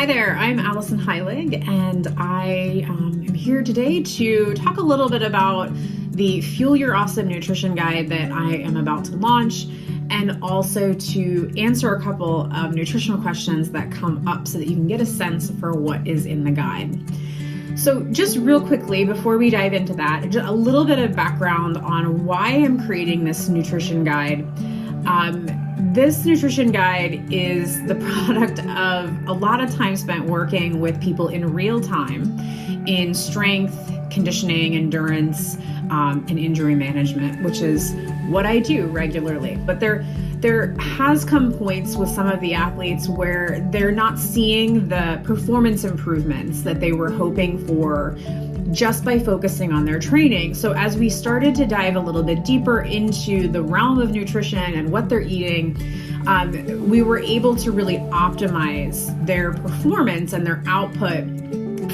Hi there, I'm Allison Heilig, and I am here today to talk a little bit about the Fuel Your Awesome Nutrition Guide that I am about to launch, and also to answer a couple of nutritional questions that come up so that you can get a sense for what is in the guide. So just real quickly, before we dive into that, just a little bit of background on why I'm creating this nutrition guide. This nutrition guide is the product of a lot of time spent working with people in real time in strength, conditioning, endurance, and injury management, which is what I do regularly. But there has come points with some of the athletes where they're not seeing the performance improvements that they were hoping for just by focusing on their training. So as we started to dive a little bit deeper into the realm of nutrition and what they're eating, we were able to really optimize their performance and their output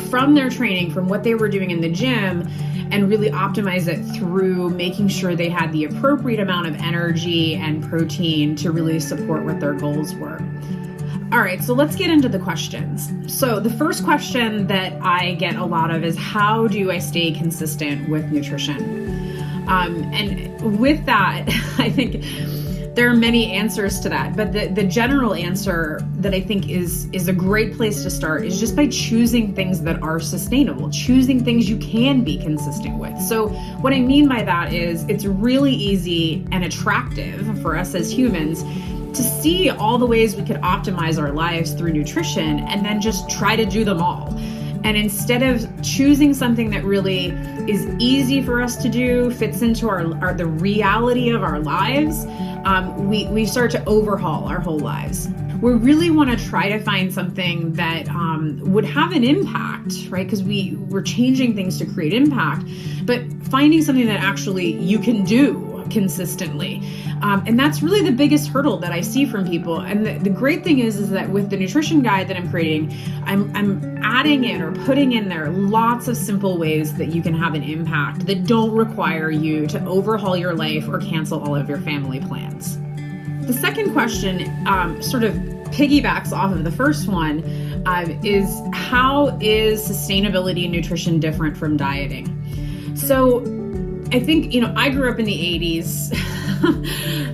from their training, from what they were doing in the gym, and really optimize it through making sure they had the appropriate amount of energy and protein to really support what their goals were. All right, so let's get into the questions. So the first question that I get a lot of is, how do I stay consistent with nutrition? And with that, I think there are many answers to that, but the general answer that I think is a great place to start is just by choosing things that are sustainable, choosing things you can be consistent with. So what I mean by that is it's really easy and attractive for us as humans to see all the ways we could optimize our lives through nutrition and then just try to do them all. And instead of choosing something that really is easy for us to do, fits into the reality of our lives, we start to overhaul our whole lives. We really want to try to find something that would have an impact, right? Because we're changing things to create impact, but finding something that actually you can do consistently. And that's really the biggest hurdle that I see from people. And the great thing is that with the nutrition guide that I'm creating, I'm adding in or putting in there lots of simple ways that you can have an impact that don't require you to overhaul your life or cancel all of your family plans. The second question sort of piggybacks off of the first one, is how is sustainability in nutrition different from dieting? So I think, I grew up in the 80s,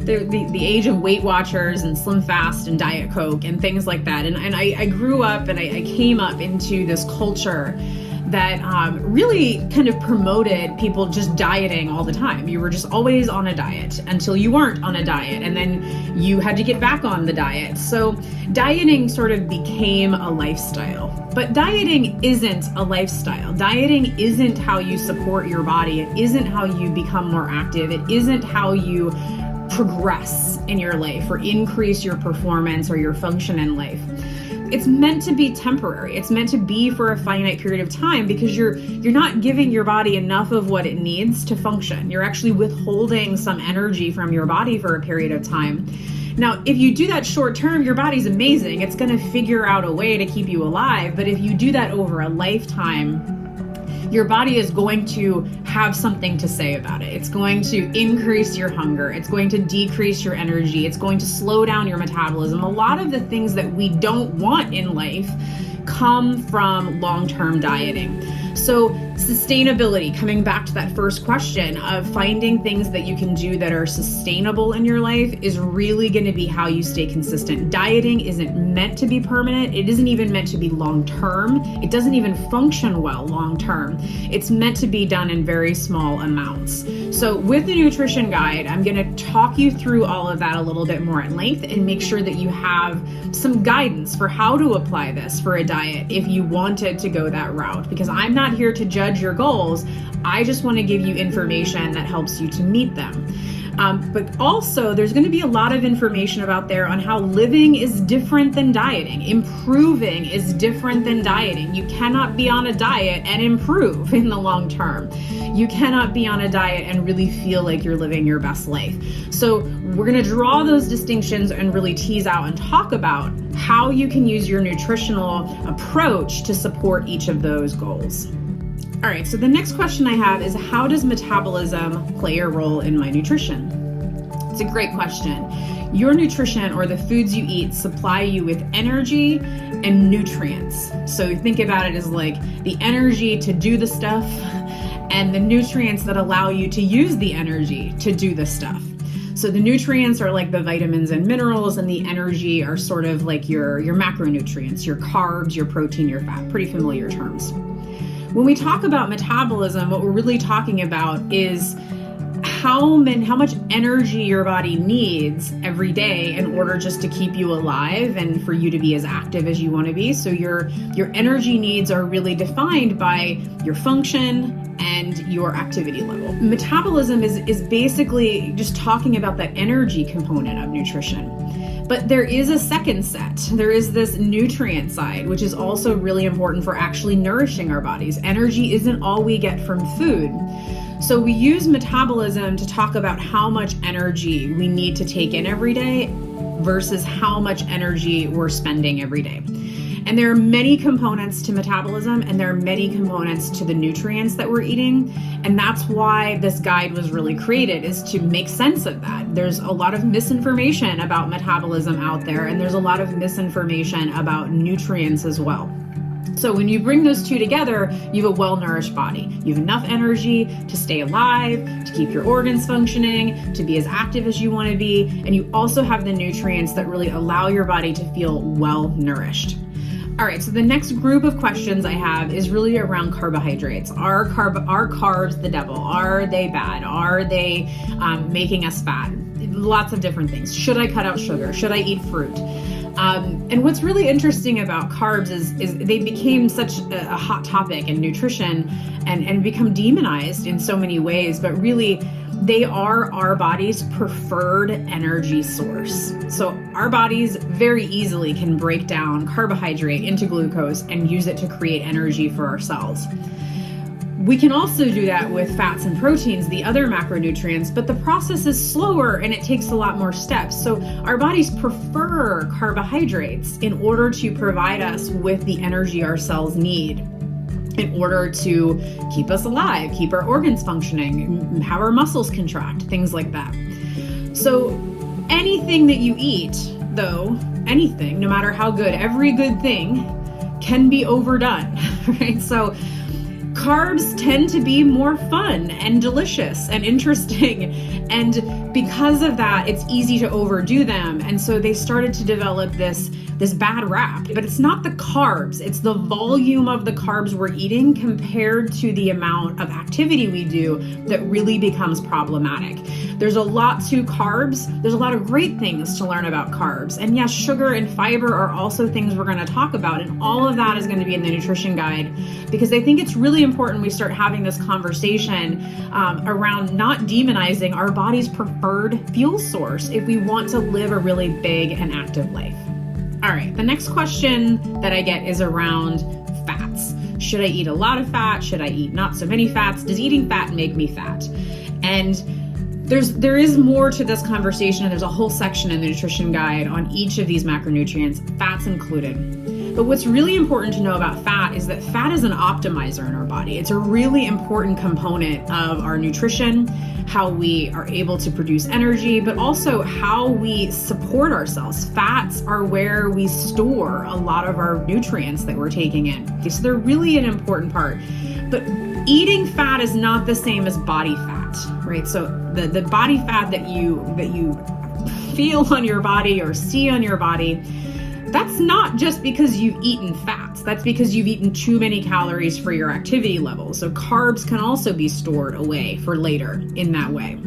the age of Weight Watchers and Slim Fast and Diet Coke and things like that. And I grew up and I came up into this culture that really kind of promoted people just dieting all the time. You were just always on a diet until you weren't on a diet, and then you had to get back on the diet. So dieting sort of became a lifestyle. But dieting isn't a lifestyle. Dieting isn't how you support your body. It isn't how you become more active. It isn't how you progress in your life or increase your performance or your function in life. It's meant to be temporary. It's meant to be for a finite period of time because you're not giving your body enough of what it needs to function. You're actually withholding some energy from your body for a period of time. Now, if you do that short term, your body's amazing. It's going to figure out a way to keep you alive. But if you do that over a lifetime, your body is going to have something to say about it. It's going to increase your hunger. It's going to decrease your energy. It's going to slow down your metabolism. A lot of the things that we don't want in life come from long-term dieting. So sustainability, coming back to that first question of finding things that you can do that are sustainable in your life, is really going to be how you stay consistent. Dieting isn't meant to be permanent. It isn't even meant to be long-term. It doesn't even function well long-term. It's meant to be done in very small amounts. So with the nutrition guide, I'm going to talk you through all of that a little bit more at length and make sure that you have some guidance for how to apply this for a diet if you wanted to go that route, because I'm not here to judge your goals. I just want to give you information that helps you to meet them. But also there's going to be a lot of information about there on how living is different than dieting. Improving is different than dieting. You cannot be on a diet and improve in the long term. You cannot be on a diet and really feel like you're living your best life. So we're going to draw those distinctions and really tease out and talk about how you can use your nutritional approach to support each of those goals. All right, so the next question I have is, how does metabolism play a role in my nutrition? It's a great question. Your nutrition, or the foods you eat, supply you with energy and nutrients. So think about it as like the energy to do the stuff and the nutrients that allow you to use the energy to do the stuff. So the nutrients are like the vitamins and minerals, and the energy are sort of like your macronutrients, your carbs, your protein, your fat. Pretty familiar terms. When we talk about metabolism, what we're really talking about is how much energy your body needs every day in order just to keep you alive and for you to be as active as you want to be. So your energy needs are really defined by your function and your activity level. Metabolism is basically just talking about that energy component of nutrition. But there is a second set. There is this nutrient side, which is also really important for actually nourishing our bodies. Energy isn't all we get from food. So we use metabolism to talk about how much energy we need to take in every day versus how much energy we're spending every day. And there are many components to metabolism, and there are many components to the nutrients that we're eating. And that's why this guide was really created, is to make sense of that. There's a lot of misinformation about metabolism out there, and there's a lot of misinformation about nutrients as well. So when you bring those two together, you have a well-nourished body. You have enough energy to stay alive, to keep your organs functioning, to be as active as you want to be, and you also have the nutrients that really allow your body to feel well-nourished. All right, so the next group of questions I have is really around carbohydrates. Are carbs the devil? Are they bad? Are they making us fat? Lots of different things. Should I cut out sugar? Should I eat fruit? And what's really interesting about carbs is they became such a hot topic in nutrition and become demonized in so many ways, but really they are our body's preferred energy source. So our bodies very easily can break down carbohydrate into glucose and use it to create energy for our cells. We can also do that with fats and proteins, the other macronutrients, but the process is slower and it takes a lot more steps. So our bodies prefer carbohydrates in order to provide us with the energy our cells need in order to keep us alive, keep our organs functioning, have our muscles contract, things like that. So anything that you eat, though, anything, no matter how good, every good thing can be overdone, right? So carbs tend to be more fun and delicious and interesting. And because of that, it's easy to overdo them. And so they started to develop this bad rap. But it's not the carbs, it's the volume of the carbs we're eating compared to the amount of activity we do that really becomes problematic. There's a lot to carbs. There's a lot of great things to learn about carbs. And yes, sugar and fiber are also things we're going to talk about. And all of that is going to be in the nutrition guide, because I think it's really important we start having this conversation around not demonizing our body's preferred fuel source if we want to live a really big and active life. All right, the next question that I get is around fats. Should I eat a lot of fat? Should I eat not so many fats? Does eating fat make me fat? And there is more to this conversation, and there's a whole section in the nutrition guide on each of these macronutrients, fats included. But what's really important to know about fat is that fat is an optimizer in our body. It's a really important component of our nutrition, how we are able to produce energy, but also how we support ourselves. Fats are where we store a lot of our nutrients that we're taking in. Okay, so they're really an important part. But eating fat is not the same as body fat, right? So the body fat that you feel on your body or see on your body, that's not just because you've eaten fats. That's because you've eaten too many calories for your activity level. So carbs can also be stored away for later in that way.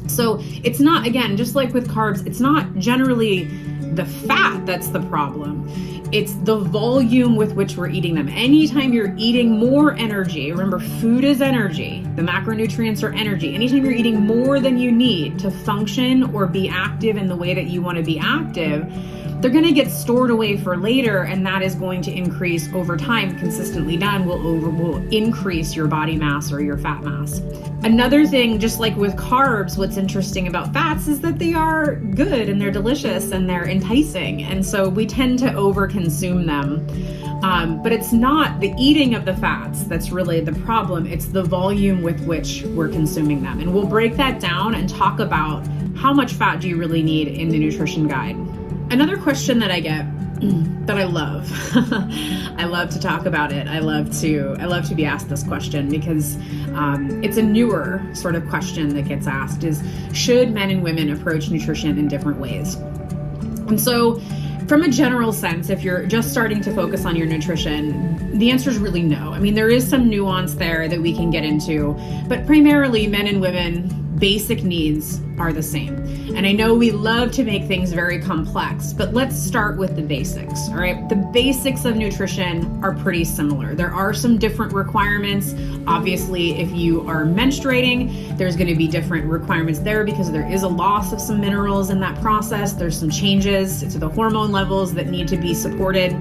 So it's not, again, just like with carbs, it's not generally the fat that's the problem. It's the volume with which we're eating them. Anytime you're eating more energy, remember, food is energy. The macronutrients are energy. Anytime you're eating more than you need to function or be active in the way that you want to be active, they're going to get stored away for later, and that is going to increase over time. Consistently done will increase your body mass or your fat mass. Another thing, just like with carbs, what's interesting about fats is that they are good and they're delicious and they're enticing, and so we tend to overconsume them. But it's not the eating of the fats that's really the problem. It's the volume with which we're consuming them. And we'll break that down and talk about how much fat do you really need in the nutrition guide? Another question that I get that I love, I love to talk about it. I love to be asked this question because it's a newer sort of question that gets asked is, should men and women approach nutrition in different ways? And so from a general sense, if you're just starting to focus on your nutrition, the answer is really no. I mean, there is some nuance there that we can get into, but primarily men and women, basic needs are the same. And I know we love to make things very complex, but let's start with the basics, all right? The basics of nutrition are pretty similar. There are some different requirements. Obviously, if you are menstruating, there's going to be different requirements there because there is a loss of some minerals in that process. There's some changes to the hormone levels that need to be supported.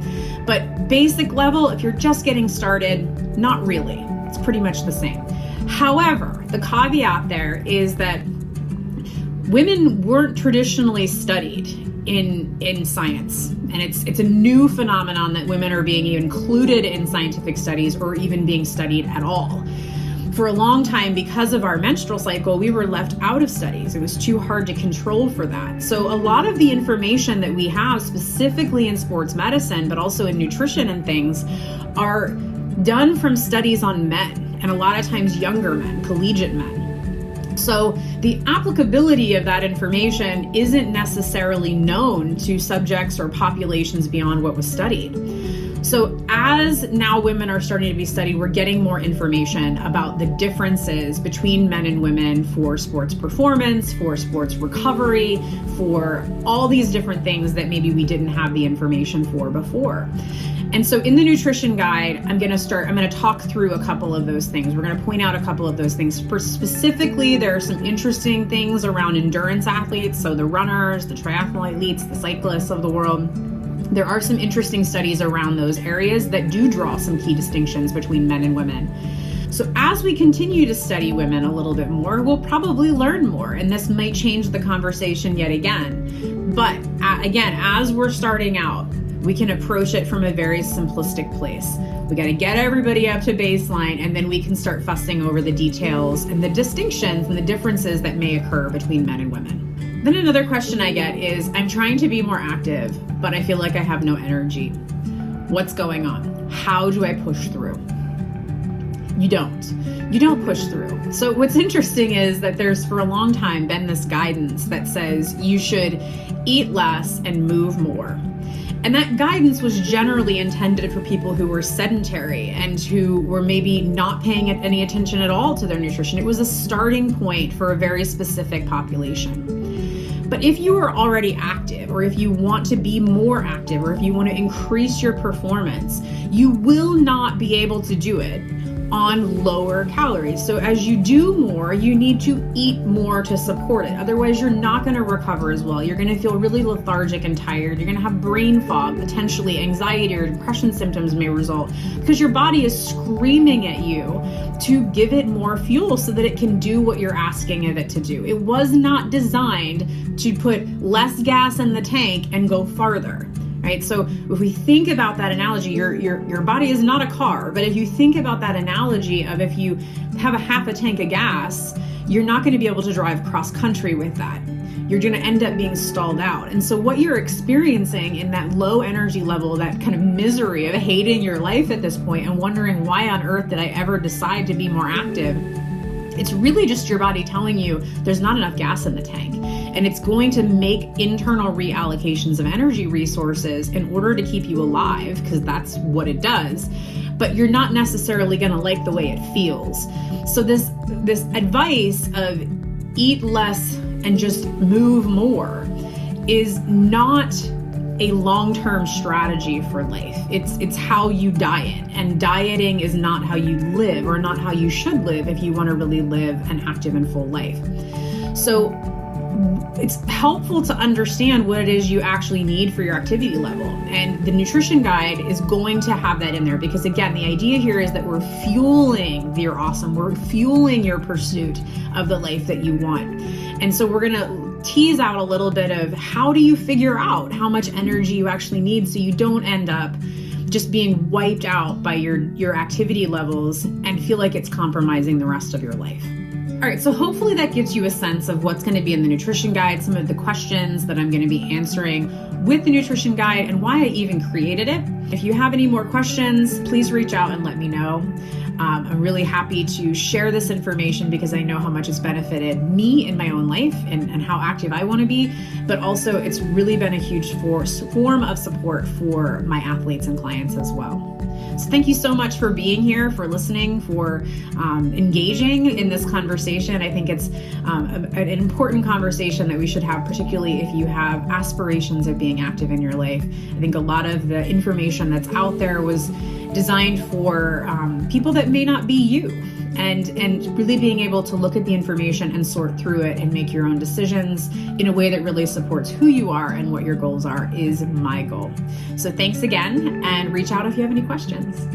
But basic level, if you're just getting started, not really. It's pretty much the same. However, the caveat there is that women weren't traditionally studied in science, and it's a new phenomenon that women are being included in scientific studies or even being studied at all. For a long time, because of our menstrual cycle, we were left out of studies. It was too hard to control for that. So a lot of the information that we have specifically in sports medicine, but also in nutrition and things, are done from studies on men, and a lot of times younger men, collegiate men. So the applicability of that information isn't necessarily known to subjects or populations beyond what was studied. So as now women are starting to be studied, we're getting more information about the differences between men and women for sports performance, for sports recovery, for all these different things that maybe we didn't have the information for before. And so in the nutrition guide, I'm going to talk through a couple of those things. We're going to point out a couple of those things. Specifically, there are some interesting things around endurance athletes. So the runners, the triathlon elites, the cyclists of the world. There are some interesting studies around those areas that do draw some key distinctions between men and women. So as we continue to study women a little bit more, we'll probably learn more, and this might change the conversation yet again. But again, as we're starting out, we can approach it from a very simplistic place. We got to get everybody up to baseline, and then we can start fussing over the details and the distinctions and the differences that may occur between men and women. Then another question I get is, I'm trying to be more active, but I feel like I have no energy. What's going on? How do I push through? You don't push through. So what's interesting is that there's for a long time been this guidance that says you should eat less and move more. And that guidance was generally intended for people who were sedentary and who were maybe not paying any attention at all to their nutrition. It was a starting point for a very specific population. But if you are already active, or if you want to be more active, or if you want to increase your performance, you will not be able to do it on lower calories. So as you do more, you need to eat more to support it. Otherwise, you're not going to recover as well. You're going to feel really lethargic and tired. You're going to have brain fog, potentially anxiety or depression symptoms may result because your body is screaming at you to give it more fuel so that it can do what you're asking of it to do. It was not designed to put less gas in the tank and go farther. Right? So if we think about that analogy, your body is not a car, but if you think about that analogy of if you have a half a tank of gas, you're not going to be able to drive cross country with that. You're going to end up being stalled out. And so what you're experiencing in that low energy level, that kind of misery of hating your life at this point and wondering why on earth did I ever decide to be more active, it's really just your body telling you there's not enough gas in the tank. And it's going to make internal reallocations of energy resources in order to keep you alive, because that's what it does. But you're not necessarily going to like the way it feels. So this advice of eat less and just move more is not a long-term strategy for life. It's how you diet, and dieting is not how you live, or not how you should live if you want to really live an active and full life. So it's helpful to understand what it is you actually need for your activity level. And the nutrition guide is going to have that in there because, again, the idea here is that we're fueling your awesome. We're fueling your pursuit of the life that you want. And so we're going to tease out a little bit of how do you figure out how much energy you actually need so you don't end up just being wiped out by your activity levels and feel like it's compromising the rest of your life. All right, so hopefully that gives you a sense of what's going to be in the nutrition guide, some of the questions that I'm going to be answering with the nutrition guide, and why I even created it. If you have any more questions, please reach out and let me know. I'm really happy to share this information because I know how much it's benefited me in my own life and how active I want to be, but also it's really been a huge form of support for my athletes and clients as well. So thank you so much for being here, for listening, for engaging in this conversation. I think it's an important conversation that we should have, particularly if you have aspirations of being active in your life. I think a lot of the information that's out there was designed for people that may not be you, and really being able to look at the information and sort through it and make your own decisions in a way that really supports who you are and what your goals are is my goal. So thanks again, and reach out if you have any questions.